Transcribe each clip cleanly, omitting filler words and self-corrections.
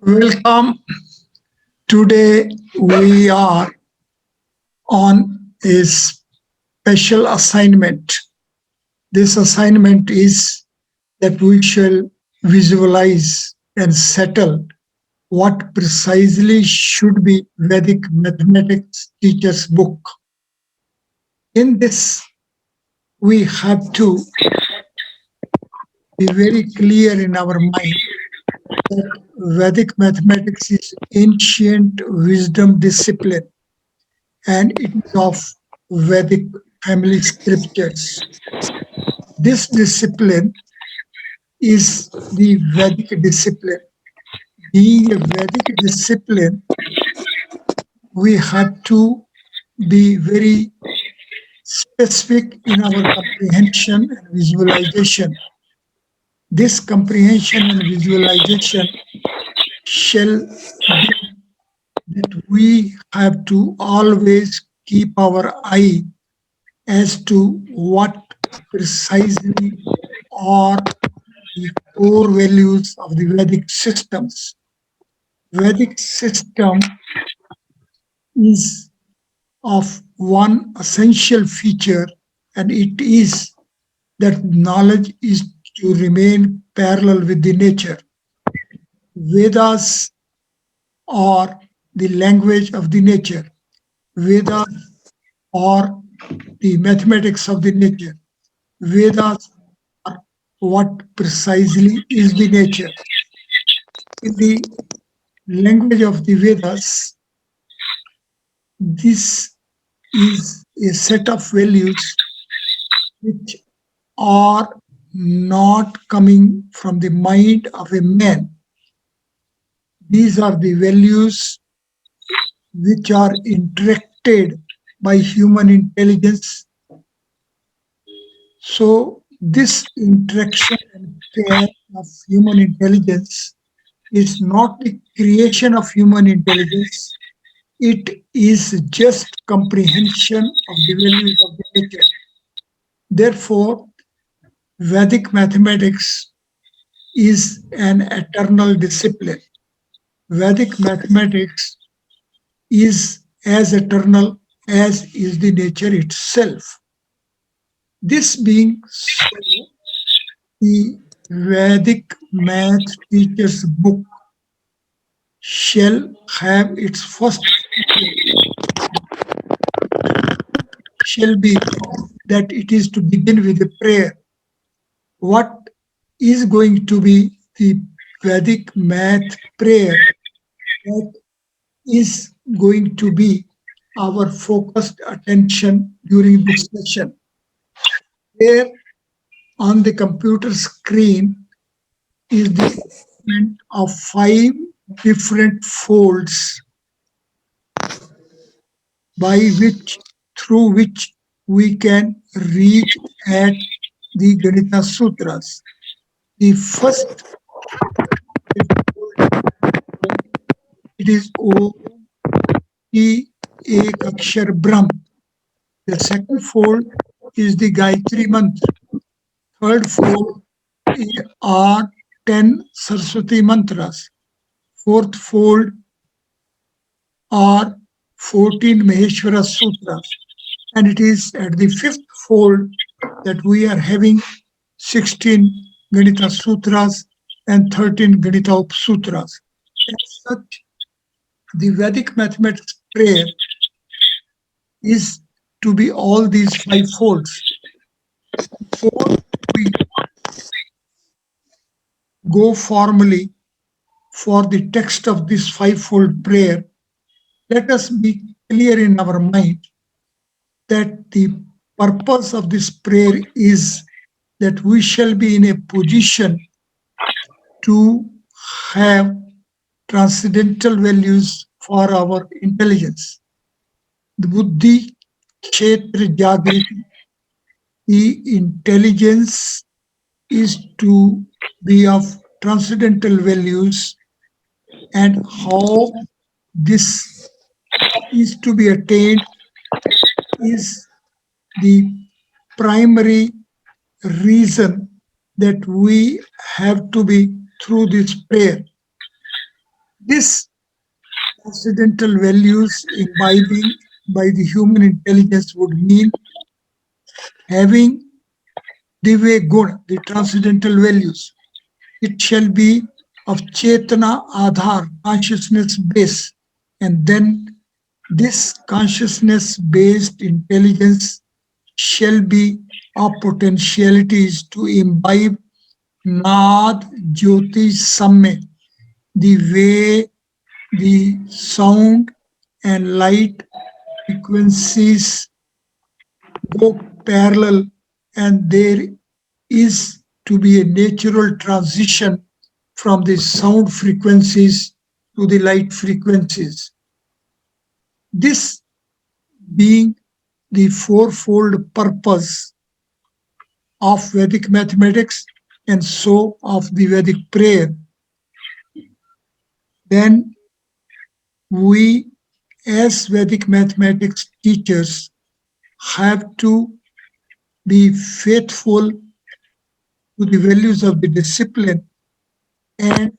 Welcome. Today we are on a special assignment. This assignment is that we shall visualize and settle what precisely should be Vedic mathematics teacher's book. In this, we have to be very clear in our mind that Vedic mathematics is ancient wisdom discipline and it is of Vedic family scriptures. This discipline is the Vedic discipline. Being a Vedic discipline, we have to be very specific in our comprehension and visualization. This comprehension and visualization shall be that we have to always keep our eye as to what precisely are the core values of the Vedic systems. Vedic system is of one essential feature, and it is that knowledge is to remain parallel with the nature. Vedas are the language of the nature. Vedas are the mathematics of the nature. Vedas are what precisely is the nature. In the language of the Vedas, this is a set of values which are not coming from the mind of a man. These are the values which are interacted by human intelligence. So, this interaction and care of human intelligence is not the creation of human intelligence, it is just comprehension of the values of the nature. Therefore, Vedic mathematics is an eternal discipline. Vedic mathematics is as eternal as is the nature itself. This being so, the Vedic math teacher's book shall have its first shall be that it is to begin with a prayer. What is going to be the Vedic math prayer that is going to be our focused attention during this session. There on the computer screen is the movement of 5 different folds by which through which we can reach at the Ganita Sutras. The first it is O T Ek Akshar Brahm. The second fold is the Gayatri Mantra. Third fold are 10 Saraswati mantras. Fourth fold are 14 Maheshwara Sutras. And it is at the fifth fold that we are having 16 Ganita Sutras and 13 Ganita Sutras. As such, the Vedic mathematics prayer is to be all these 5 folds. Before we go formally for the text of this 5-fold prayer, let us be clear in our mind that the purpose of this prayer is that we shall be in a position to have transcendental values for our intelligence. The Buddhi, Kshetra, Jagriti, the intelligence is to be of transcendental values, and how this is to be attained is the primary reason that we have to be through this prayer. This transcendental values imbibing by the human intelligence would mean having Divya Gun, the transcendental values. It shall be of Chetana Adhar, consciousness base. And then this consciousness based intelligence shall be of potentialities to imbibe Nad Jyoti Samme, the way the sound and light frequencies go parallel, and there is to be a natural transition from the sound frequencies to the light frequencies. This being the fourfold purpose of Vedic mathematics and so of the Vedic prayer, then we as Vedic mathematics teachers have to be faithful to the values of the discipline and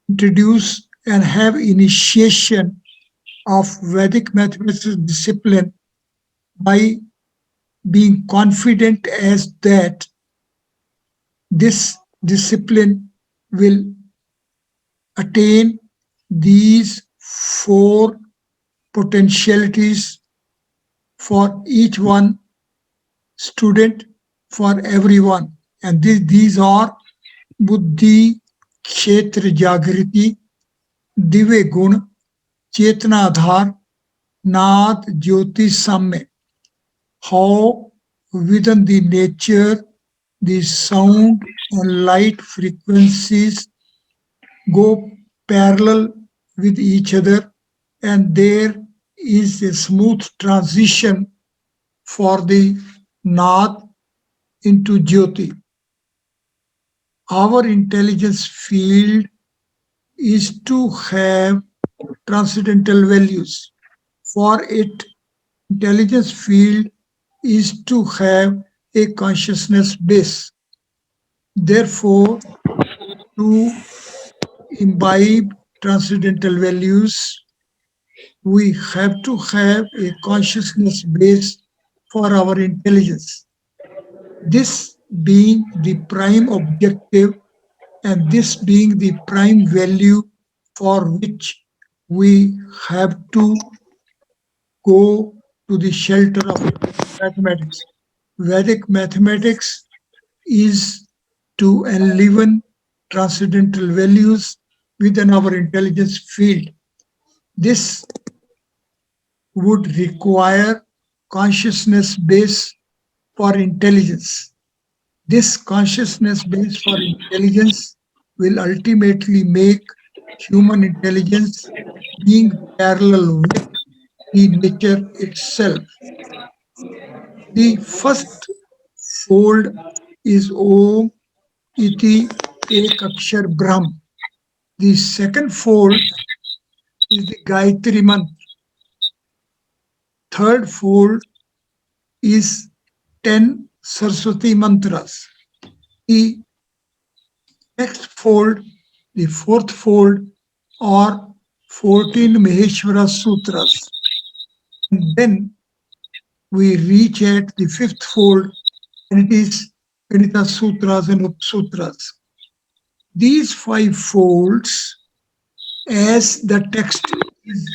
introduce and have initiation of Vedic mathematics discipline by being confident as that this discipline will attain these four potentialities for each one student, for everyone. And these are Buddhi, Kshetra Jagriti, Divya Gun, Chetna Adhar, Nath Jyoti Samme. How within the nature the sound and light frequencies go parallel with each other, and there is a smooth transition for the Nath into Jyoti. Our intelligence field is to have transcendental values. For it, intelligence field is to have a consciousness base. Therefore, to imbibe transcendental values, we have to have a consciousness base for our intelligence. This being the prime objective and this being the prime value for which we have to go to the shelter of mathematics. Vedic mathematics is to enliven transcendental values within our intelligence field. This would require consciousness base for intelligence. This consciousness base for intelligence will ultimately make human intelligence being parallel with the nature itself. The first fold is Om Iti Ekakshar Brahm. The second fold is the Gayatri Mantra. Third fold is 10 Saraswati Mantras. The next fold, the fourth fold, are 14 Maheshwara Sutras. And then we reach at the fifth fold, and it is Ganita Sutras and Upsutras. These five folds, as the text is,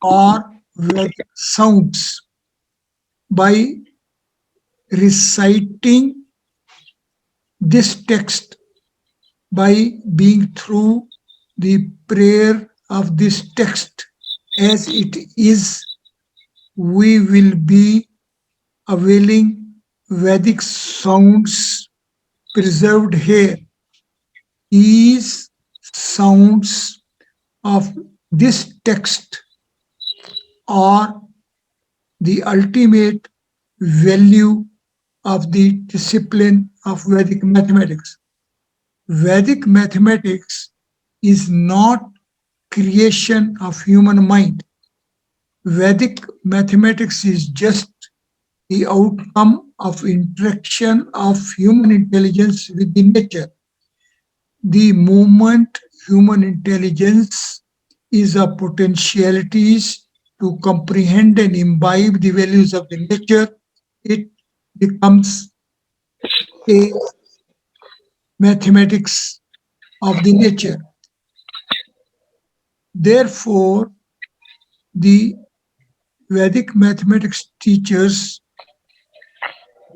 are Vedic sounds. By reciting this text, by being through the prayer of this text as it is, we will be availing Vedic sounds preserved here. These sounds of this text are the ultimate value of the discipline of Vedic mathematics. Vedic mathematics is not creation of human mind. Vedic mathematics is just the outcome of interaction of human intelligence with the nature. the moment human intelligence is a potentialities to comprehend and imbibe the values of the nature, it becomes a mathematics of the nature. Therefore, the Vedic mathematics teachers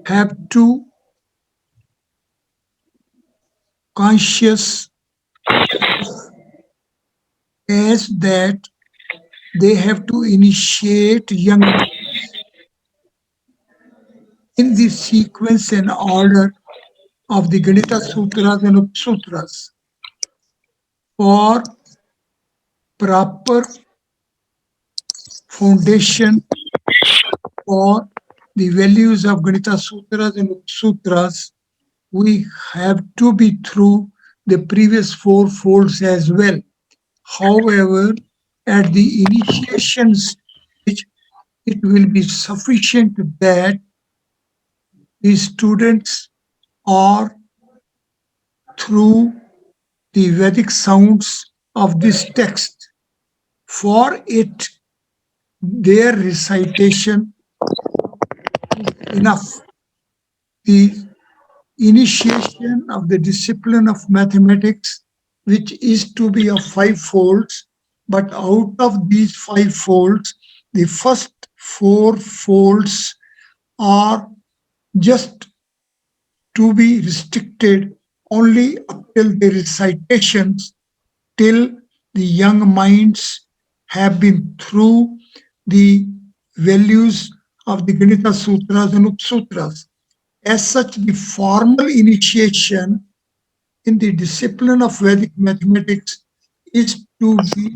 have to conscious as that they have to initiate young minds in the sequence and order of the Ganita Sutras and Upsutras for proper foundation for the values of Ganita Sutras and Upsutras. We have to be through the previous four folds as well. However, at the initiation stage, it will be sufficient that the students are through the Vedic sounds of this text. For it, their recitation is enough. The initiation of the discipline of mathematics, which is to be of five folds, but out of these five folds, the first four folds are just to be restricted only up till the recitations, till the young minds have been through the values of the Ganita Sutras and Upsutras. As such, the formal initiation in the discipline of Vedic mathematics is to be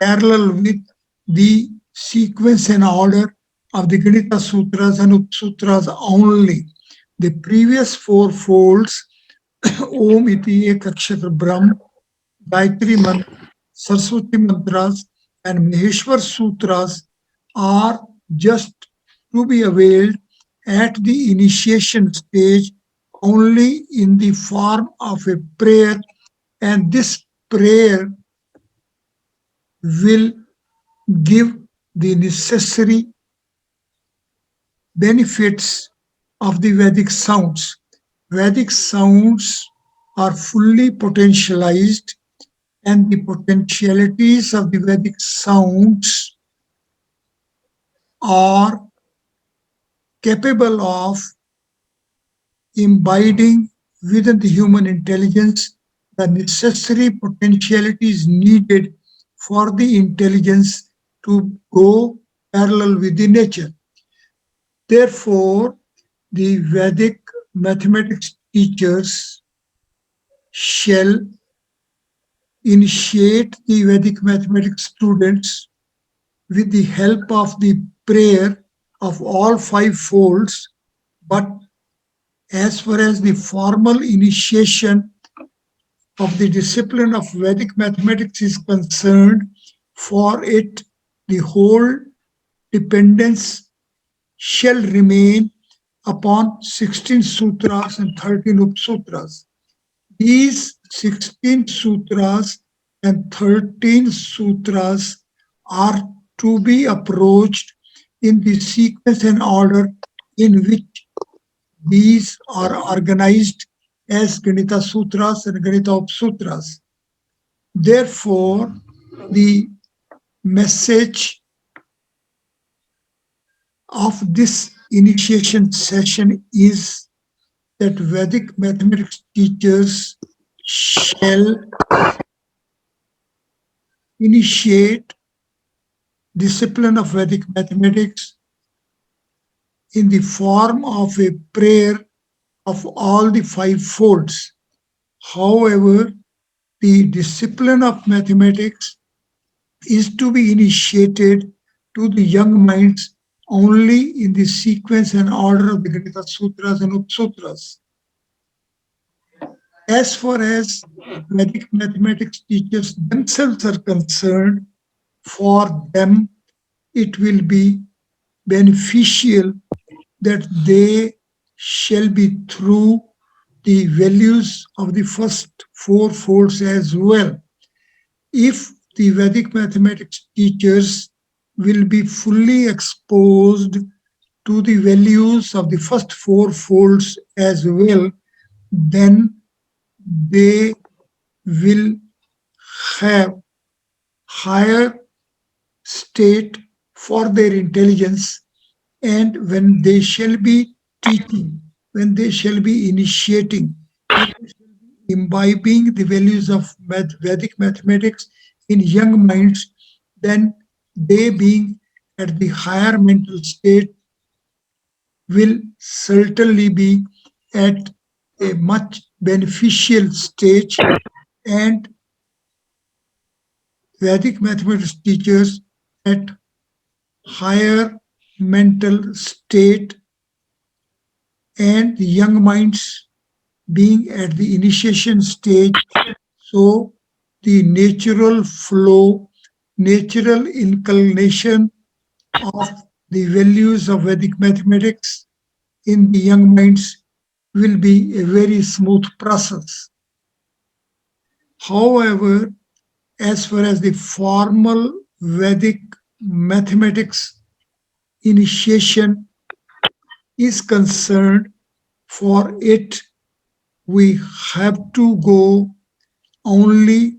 parallel with the sequence and order of the Ganita Sutras and Upsutras only. The previous four folds, Om iti ek akshara Brahm, Gayatri Mantra, Saraswati Mantras, and Maheshwar Sutras are just to be availed at the initiation stage only in the form of a prayer, and this prayer will give the necessary benefits of the Vedic sounds. Vedic sounds are fully potentialized, and the potentialities of the Vedic sounds are capable of imbibing within the human intelligence the necessary potentialities needed for the intelligence to go parallel with the nature. Therefore, the Vedic mathematics teachers shall initiate the Vedic mathematics students with the help of the prayer of all five folds, but as far as the formal initiation of the discipline of Vedic mathematics is concerned, for it the whole dependence shall remain upon 16 sutras and 13 upsutras. These 16 sutras and 13 sutras are to be approached in the sequence and order in which these are organized as Ganita Sutras and Ganita Upsutras. Therefore, the message of this initiation session is that Vedic mathematics teachers shall initiate discipline of Vedic mathematics in the form of a prayer of all the five folds. However, the discipline of mathematics is to be initiated to the young minds only in the sequence and order of the Ganita Sutras and Upsutras. As far as Vedic mathematics teachers themselves are concerned, for them it will be beneficial that they shall be through the values of the first four folds as well. If the Vedic mathematics teachers will be fully exposed to the values of the first four folds as well, then they will have higher state for their intelligence, and when they shall be teaching, when they shall be initiating, when they shall be imbibing the values of Vedic mathematics in young minds, then they being at the higher mental state will certainly be at a much beneficial stage, and Vedic mathematics teachers at higher mental state and the young minds being at the initiation stage. So the natural flow, natural inclination of the values of Vedic mathematics in the young minds will be a very smooth process. However, as far as the formal Vedic mathematics initiation is concerned, for it we have to go only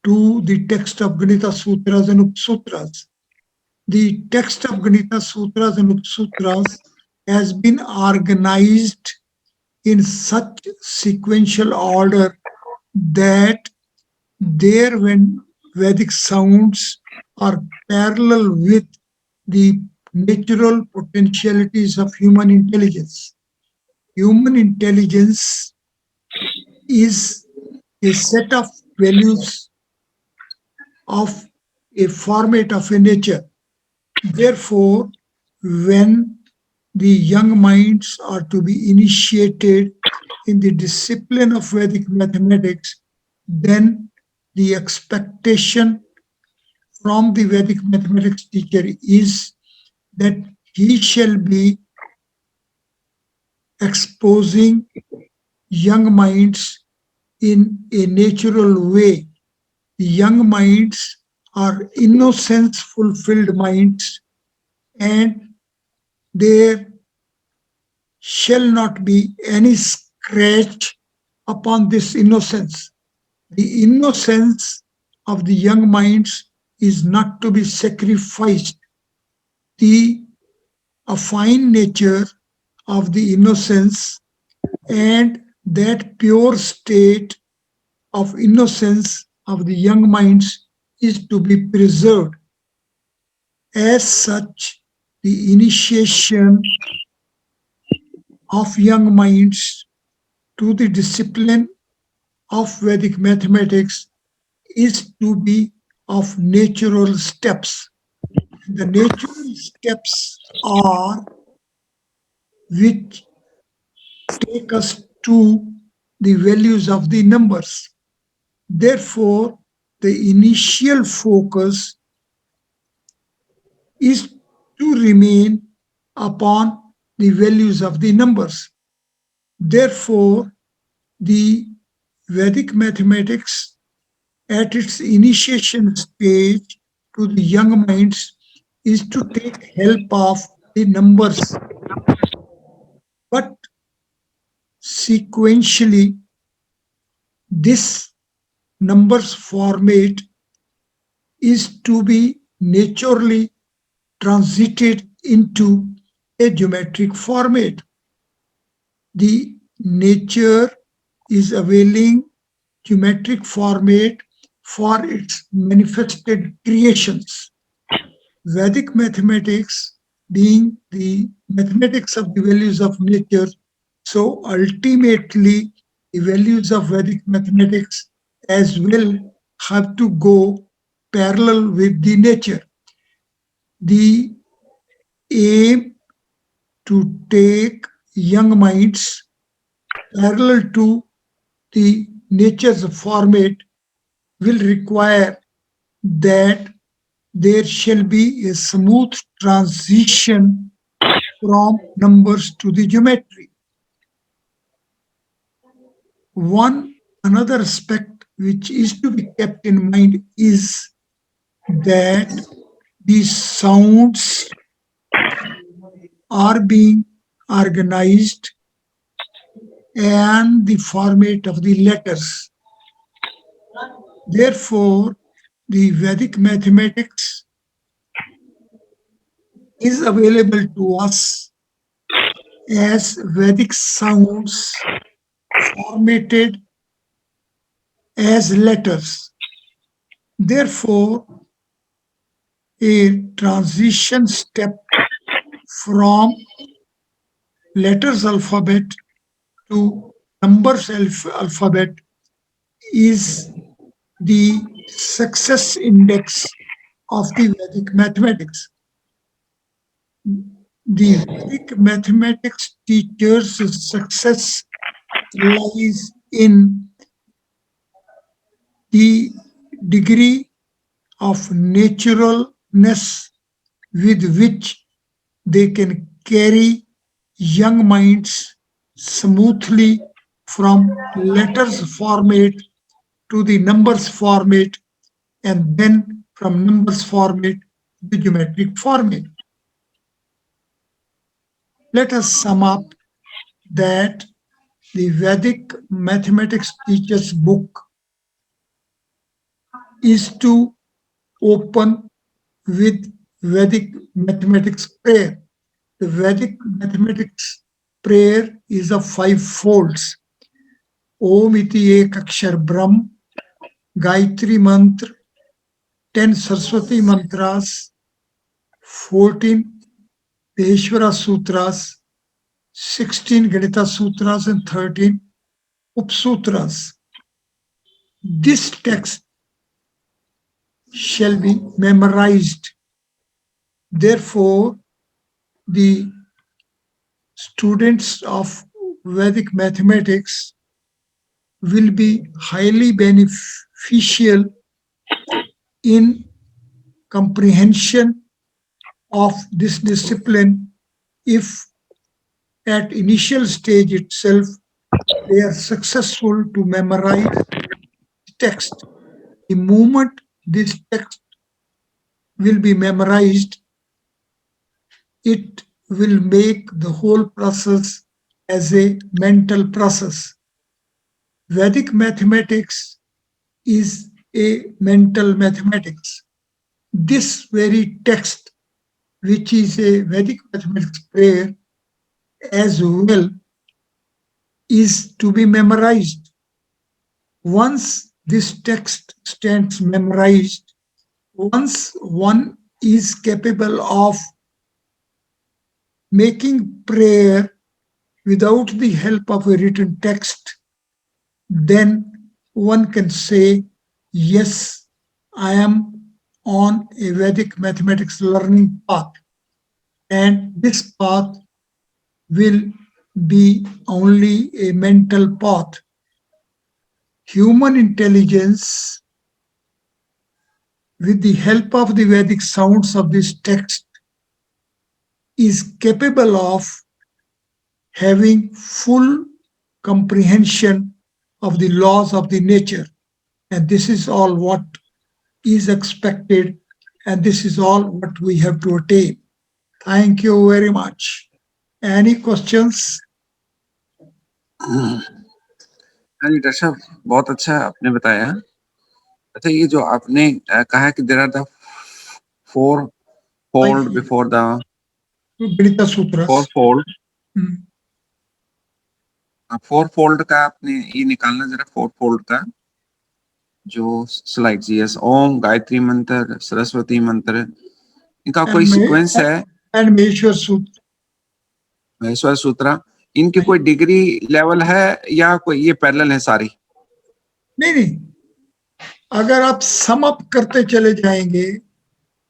to the text of Ganita Sutras and Upsutras. The text of Ganita Sutras and Upsutras has been organized in such sequential order that there, when Vedic sounds are parallel with the natural potentialities of human intelligence. Human intelligence is a set of values of a format of a nature. Therefore, when the young minds are to be initiated in the discipline of Vedic mathematics, then the expectation from the Vedic mathematics teacher is that he shall be exposing young minds in a natural way. The young minds are innocence fulfilled minds, and there shall not be any scratch upon this innocence. The innocence of the young minds is not to be sacrificed. The affine nature of the innocence and that pure state of innocence of the young minds is to be preserved. As such, the initiation of young minds to the discipline of Vedic mathematics is to be of natural steps. The natural steps are which take us to the values of the numbers. Therefore, the initial focus is to remain upon the values of the numbers. Therefore, the Vedic mathematics at its initiation stage to the young minds is to take help of the numbers. But sequentially, this numbers format is to be naturally transited into a geometric format. The nature is availing geometric format for its manifested creations. Vedic mathematics being the mathematics of the values of nature, so ultimately the values of Vedic mathematics as well have to go parallel with the nature. The aim to take young minds parallel to the nature's format will require that there shall be a smooth transition from numbers to the geometry. Another aspect which is to be kept in mind is that these sounds are being organized and the format of the letters. Therefore, the Vedic mathematics is available to us as Vedic sounds formatted as letters. Therefore, a transition step from letters alphabet to numbers alphabet is the success index of the Vedic mathematics. The Vedic mathematics teacher's success lies in the degree of naturalness with which they can carry young minds smoothly from letters format to the numbers format and then from numbers format to the geometric format. Let us sum up that the Vedic mathematics teacher's book is to open with Vedic mathematics prayer. The Vedic mathematics prayer is of 5 folds. Om iti ek akshar Brahm, Gayatri mantra, 10 Saraswati mantras, 14 Veshwara sutras, 16 Ganita sutras, and 13 Upsutras. This text shall be memorized. Therefore, the students of Vedic mathematics will be highly beneficial in comprehension of this discipline if at initial stage itself they are successful to memorize text. The moment this text will be memorized, it will make the whole process as a mental process. Vedic mathematics is a mental mathematics. This very text, which is a Vedic mathematics prayer, as well, is to be memorized. Once this text stands memorized, once one is capable of making prayer without the help of a written text, then one can say, yes, I am on a Vedic mathematics learning path, and this path will be only a mental path. Human intelligence, with the help of the Vedic sounds of this text, is capable of having full comprehension of the laws of the nature. And this is all what is expected, and this is all what we have to attain. Thank you very much. Any questions? हाँ जी doctor साहब, बहुत अच्छा आपने बताया। अच्छा, ये जो आपने कहा कि there are the 4 fold before the Ganita sutras. 4 fold 4 fold का आपने ये निकालना जरा 4 fold का जो स्लाइड जी। यस, ओम, गायत्री मंत्र, सरस्वती मंत्र, इनका कोई सीक्वेंस है? एंड महेश्वर सूत्र, इनकी कोई डिग्री लेवल है या कोई ये पैरेलल है सारी? नहीं, अगर आप सम अप करते चले जाएंगे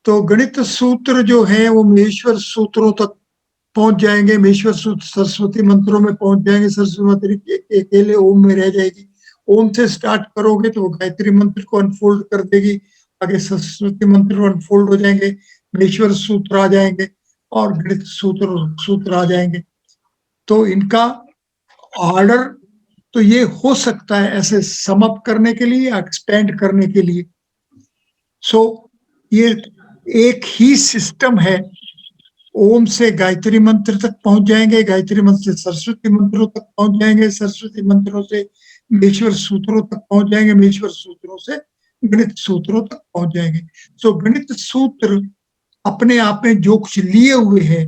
तो गणित सूत्र जो है वो महेश्वर सूत्रों तक पहुंच जाएंगे, महेश्वर सूत्र सरस्वती मंत्रों में पहुंच जाएंगे, सरस्वती मंत्र अकेले ओम में रह जाएगी। ओम से स्टार्ट करोगे तो वो गायत्री मंत्र को अनफोल्ड कर देगी, आगे सरस्वती मंत्र अनफोल्ड हो जाएंगे, महेश्वर सूत्र आ जाएंगे और गणित सूत्र आ जाएंगे। तो इनका ऑर्डर तो ये हो सकता है ऐसे सम अप करने के लिए या एक्सपेंड करने के लिए। सो ये एक ही सिस्टम है। ओम से गायत्री मंत्र तक पहुंच जाएंगे, गायत्री मंत्र से सरस्वती मंत्रों तक पहुंच जाएंगे, सरस्वती मंत्रों से महेश्वर सूत्रों तक पहुंच जाएंगे, महेश्वर सूत्रों से गणित सूत्रों तक पहुंच जाएंगे। सो गणित सूत्र अपने आप में जो कुछ लिए हुए हैं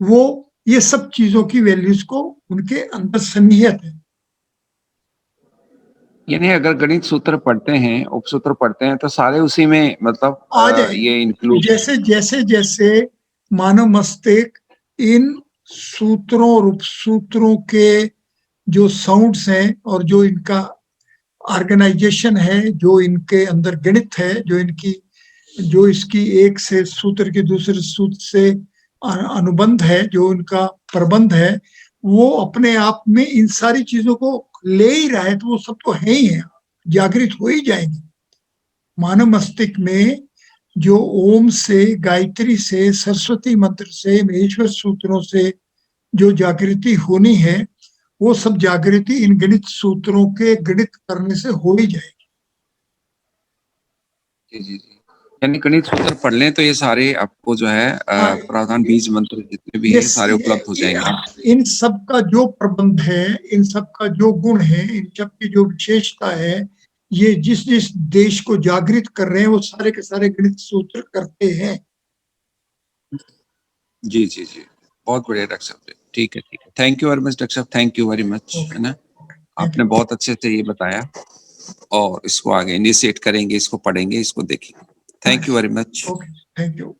वो ये सब चीजों की वैल्यूज को उनके अंदर सन्निहित है। यानी अगर गणित सूत्र पढ़ते हैं, उपसूत्र पढ़ते हैं, तो सारे उसी में मतलब आ जाए ये इंक्लूड। जैसे जैसे जैसे मानव मस्तिष्क इन सूत्रों और उपसूत्रों के जो साउंड्स हैं और जो इनका ऑर्गेनाइजेशन है, जो इनके अंदर गणित है, जो इसकी एक से सूत्र के दूसरे सूत्र से अनुबंध है, जो इनका प्रबंध है, वो अपने आप में इन सारी चीजों को ले ही रहा है, तो वो सब तो है ही है, जागृत हो ही जाएंगे। मानव मस्तिष्क में जो ओम से, गायत्री से, सरस्वती मंत्र से, महेश्वर सूत्रों से जो जागृति होनी है, वो सब जागृति इन गणित सूत्रों के गणित करने से हो ही जाएगी। जी जी जी, यानी गणित सूत्र पढ़ लें तो ये सारे आपको जो है प्रावधान बीज मंत्र जितने भी हैं सारे उपलब्ध हो जाएंगे। इन सब का जो प्रबंध है, इन सब का जो गुण है, इन सब की जो विशेषता है, ये जिस जिस देश को जागृत कर रहे हैं वो सारे के सारे गणित सूत्र करते हैं। जी जी जी, बहुत बढ़िया डॉक्टर साहब। ठीक है ठीक है, thank you very much doctor साहब, थैंक यू वेरी मच, है ना। आपने बहुत अच्छे से ये बताया और इसको आगे इनिशिएट करेंगे, इसको पढ़ेंगे, इसको देखेंगे। Thank you very much. Okay, thank you.